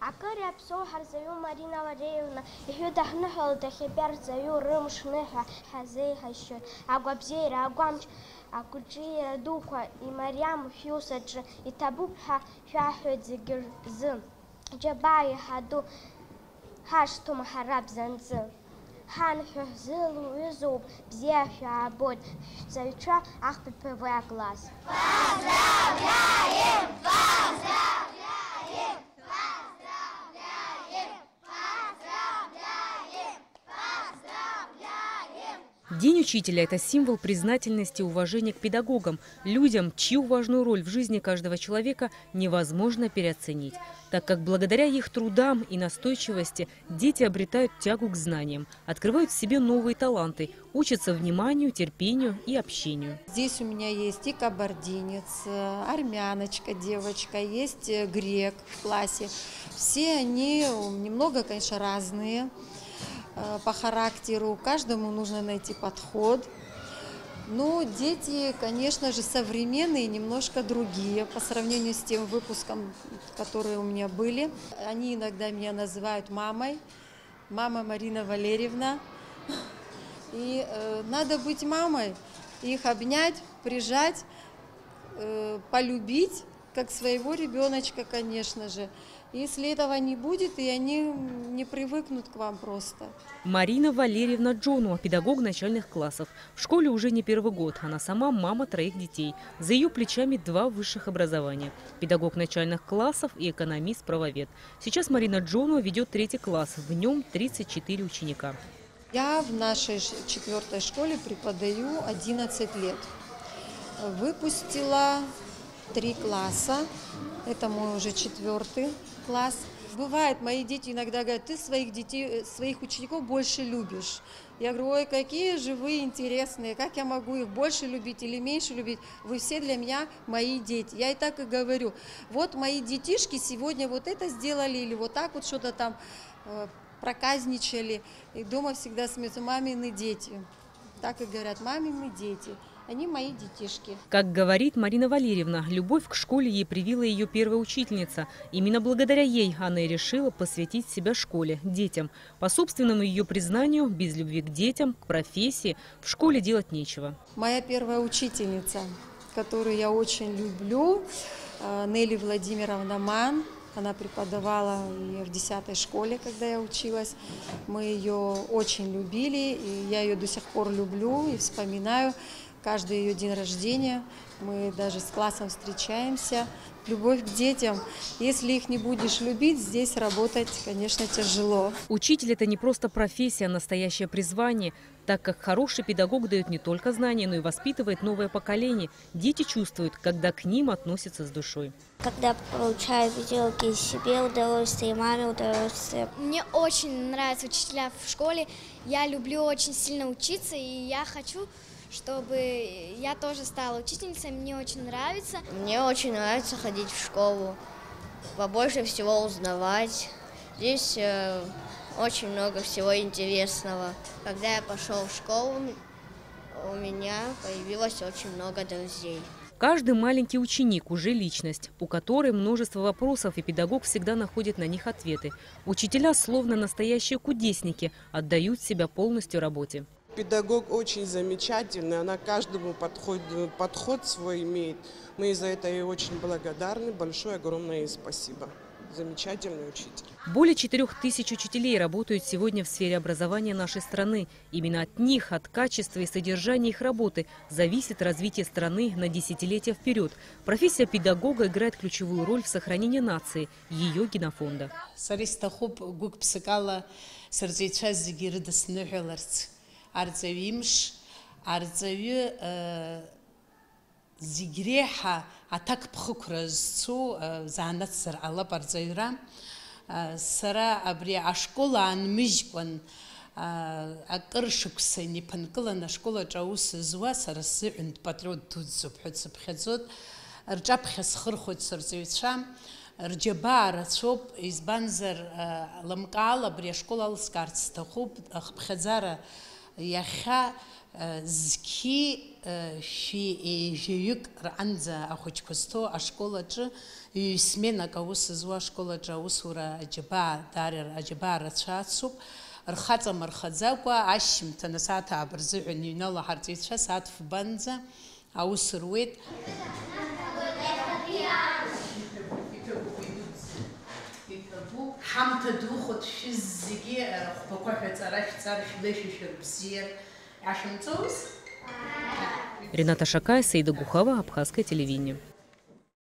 Акыр аԥсоуҳа рзаҩу Марина Валерьевна иҳәы даҳныҳәалоит дахьатәи рзаҩу рымш-ныҳәа ҳазеиҳашьоит. Агәабзиара, агәамч, агәыҿиара дуқәа имариам шәиусаҿы иҭабуп ҳәа шәаҳәоит зегьы рзы. Џьабаа иҳаду ҳашҭом ҳара бзанҵы. Ҳан шәҳзылҩызоуп, бзиа шәаабоит, шәҵаҩцәа ахԥатәи В-класс. Поздравляем! Поздравляем! Поздравляем! Поздравляем! Поздравляем! День учителя – это символ признательности и уважения к педагогам, людям, чью важную роль в жизни каждого человека невозможно переоценить, так как благодаря их трудам и настойчивости дети обретают тягу к знаниям, открывают в себе новые таланты, учатся вниманию, терпению и общению. Здесь у меня есть и кабардинец, армяночка, девочка, есть грек в классе. Все они немного, конечно, разные по характеру, каждому нужно найти подход. Но дети, конечно же, современные, немножко другие по сравнению с тем выпуском, которые у меня были. Они иногда меня называют мамой, мама Марина Валерьевна. И надо быть мамой, их обнять, прижать, полюбить, как своего ребеночка, конечно же. Если этого не будет, и они не привыкнут к вам просто. Марина Валерьевна Джонуа, педагог начальных классов. В школе уже не первый год. Она сама мама 3 детей. За ее плечами 2 высших образования. Педагог начальных классов и экономист-правовед. Сейчас Марина Джонуа ведет 3 класс. В нем 34 ученика. Я в нашей 4-й школе преподаю 11 лет. Выпустила 3 класса. Это мой уже 4-й класс. Бывает, мои дети иногда говорят: ты своих детей, своих учеников больше любишь. Я говорю: ой, какие же вы интересные, как я могу их больше любить или меньше любить? Вы все для меня мои дети. Я и так и говорю: вот мои детишки сегодня вот это сделали или вот так вот что-то там проказничали. И дома всегда смеются: мамины дети. Так и говорят: мамины дети. Они мои детишки. Как говорит Марина Валерьевна, любовь к школе ей привила ее первая учительница. Именно благодаря ей она и решила посвятить себя школе, детям. По собственному ее признанию, без любви к детям, к профессии в школе делать нечего. Моя первая учительница, которую я очень люблю, Нелли Владимировна Ман. Она преподавала и в 10-й школе, когда я училась. Мы ее очень любили, и я ее до сих пор люблю и вспоминаю. Каждый ее день рождения мы даже с классом встречаемся. Любовь к детям. Если их не будешь любить, здесь работать, конечно, тяжело. Учитель – это не просто профессия, а настоящее призвание, так как хороший педагог дает не только знания, но и воспитывает новое поколение. Дети чувствуют, когда к ним относятся с душой. Когда получаю видеоуроки, себе удовольствие, и маме удовольствие. Мне очень нравятся учителя в школе. Я люблю очень сильно учиться, и я хочу, чтобы я тоже стала учительницей. Мне очень нравится. Мне очень нравится ходить в школу, побольше всего узнавать. Здесь очень много всего интересного. Когда я пошел в школу, у меня появилось очень много друзей. Каждый маленький ученик уже личность, у которой множество вопросов, и педагог всегда находит на них ответы. Учителя, словно настоящие кудесники, отдают себя полностью работе. Педагог очень замечательный, она каждому подход свой имеет. Мы из-за этого ей очень благодарны. Большое, огромное ей спасибо. Замечательный учитель. Более 4000 учителей работают сегодня в сфере образования нашей страны. Именно от них, от качества и содержания их работы зависит развитие страны на десятилетия вперед. Профессия педагога играет ключевую роль в сохранении нации, ее генофонда. Зигреха атак пхукразцу занатсар алла парзайра сара абри ашкола анмижкван акыршуксени панкылана школа чаус зуа сарасы унд патриот тудзуп хцпхзот рчапхс хырхот сарзевичам рджабара цоп избанзар ламкала абри ашкола алскарц тахуб хпхзара яха зки ши жиюк ранза ахучкосто ашколаджи смена каус зуа школаджа усура аджба дарер аджба рацацуп рхаца мархадзаква ашимтана саата абрзуни юнала хартицша саат фбанза аусрует حمت دوخت شزگی خبقه تعرف تعرف ليش يشربسير عشان توس. Рената Шакай, Саида Гухова, Абхазское телевидение.